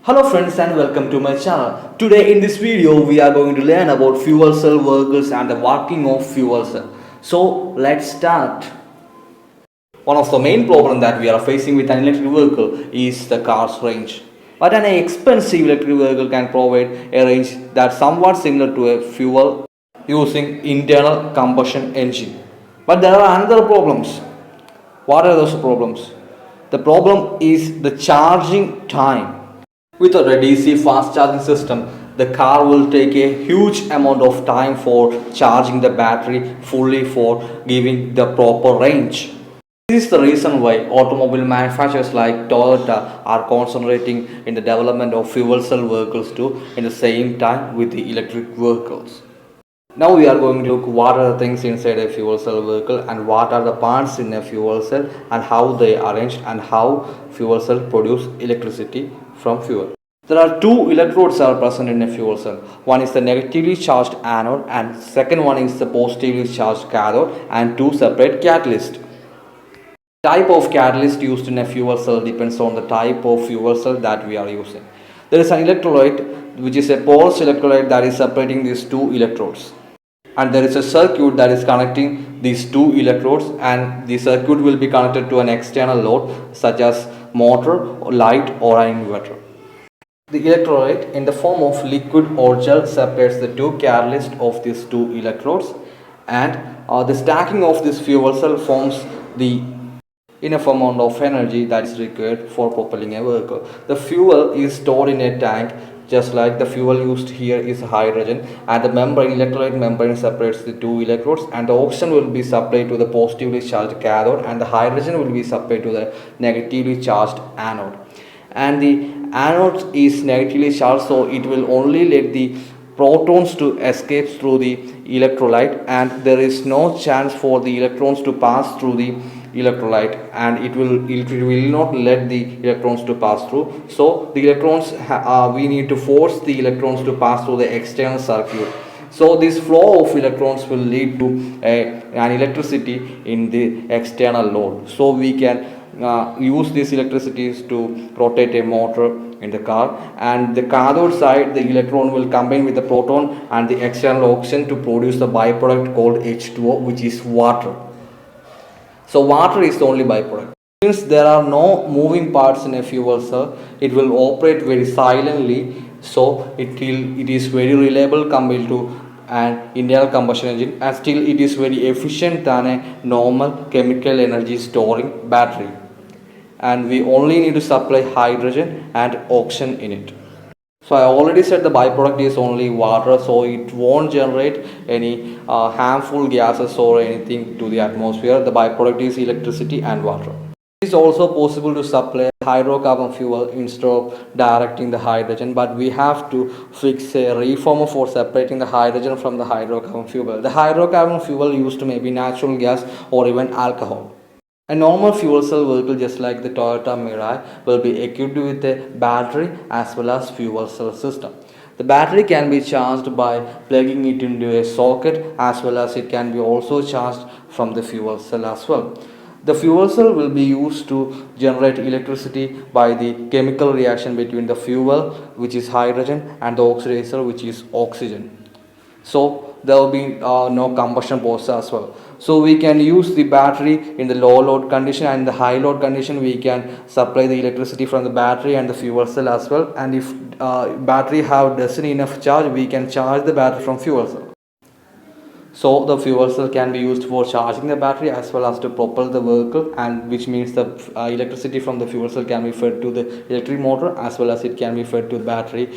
Hello friends and welcome to my channel. Today in this video we are going to learn about fuel cell vehicles and the working of fuel cell. So let's start. One of the main problems that we are facing with an electric vehicle is the car's range. But an expensive electric vehicle can provide a range that's somewhat similar to a fuel using internal combustion engine. But there are other problems. What are those problems? The problem is the charging time. Without a DC fast charging system, the car will take a huge amount of time for charging the battery fully for giving the proper range. This is the reason why automobile manufacturers like Toyota are concentrating in the development of fuel cell vehicles too in the same time with the electric vehicles. Now we are going to look what are the things inside a fuel cell vehicle and what are the parts in a fuel cell and how they are arranged and how fuel cell produce electricity from fuel. There are two electrodes are present in a fuel cell. One is the negatively charged anode and second one is the positively charged cathode and two separate catalysts. Type of catalyst used in a fuel cell depends on the type of fuel cell that we are using. There is an electrolyte which is a porous electrolyte that is separating these two electrodes. And there is a circuit that is connecting these two electrodes, and the circuit will be connected to an external load such as motor, light or an inverter. The electrolyte in the form of liquid or gel separates the two catalysts of these two electrodes, and the stacking of this fuel cell forms the enough amount of energy that is required for propelling a vehicle. The fuel is stored in a tank just like the fuel used here is hydrogen, and the electrolyte membrane separates the two electrodes, and the oxygen will be supplied to the positively charged cathode and the hydrogen will be supplied to the negatively charged anode. And the anode is negatively charged, so it will only let the protons to escape through the electrolyte, and there is no chance for the electrons to pass through the electrolyte, and it will not let the electrons to pass through. So the electrons we need to force the electrons to pass through the external circuit. So this flow of electrons will lead to an electricity in the external load. So we can use these electricities to rotate a motor in the car, and the cathode side the electron will combine with the proton and the external oxygen to produce the byproduct called H2O, which is water. So water is the only byproduct. Since there are no moving parts in a fuel cell, it will operate very silently, so it is very reliable compared to an internal combustion engine, and still it is very efficient than a normal chemical energy storing battery. And we only need to supply hydrogen and oxygen in it. So I already said the byproduct is only water, so it won't generate any harmful gases or anything to the atmosphere. The byproduct is electricity and water. It is also possible to supply hydrocarbon fuel instead of directing the hydrogen, but we have to fix a reformer for separating the hydrogen from the hydrocarbon fuel. The hydrocarbon fuel used may be natural gas or even alcohol. A normal fuel cell vehicle, just like the Toyota Mirai, will be equipped with a battery as well as fuel cell system. The battery can be charged by plugging it into a socket, as well as it can be also charged from the fuel cell as well. The fuel cell will be used to generate electricity by the chemical reaction between the fuel, which is hydrogen, and the oxidizer, which is oxygen. So there will be no combustion process as well. So we can use the battery in the low load condition, and in the high load condition we can supply the electricity from the battery and the fuel cell as well. And if battery doesn't enough charge, we can charge the battery from fuel cell. So the fuel cell can be used for charging the battery as well as to propel the vehicle, and which means the electricity from the fuel cell can be fed to the electric motor, as well as it can be fed to the battery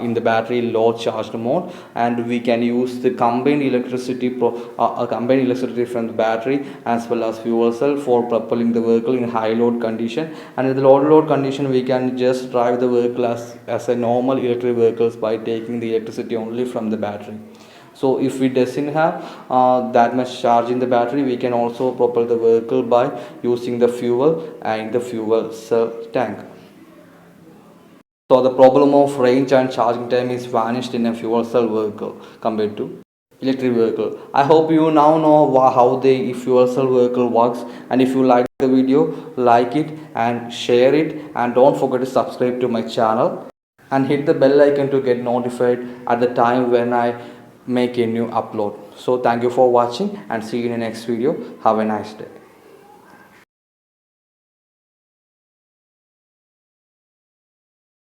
in the battery low charged mode. And we can use the combined electricity from the battery as well as fuel cell for propelling the vehicle in high load condition. And in the low load condition we can just drive the vehicle as a normal electric vehicles by taking the electricity only from the battery. So if we doesn't have that much charge in the battery, we can also propel the vehicle by using the fuel and the fuel cell tank. So the problem of range and charging time is vanished in a fuel cell vehicle compared to electric vehicle. I hope you now know how the fuel cell vehicle works, and if you like the video, like it and share it, and don't forget to subscribe to my channel. and hit the bell icon to get notified at the time when I make a new upload. So thank you for watching and see you in the next video. Have a nice day.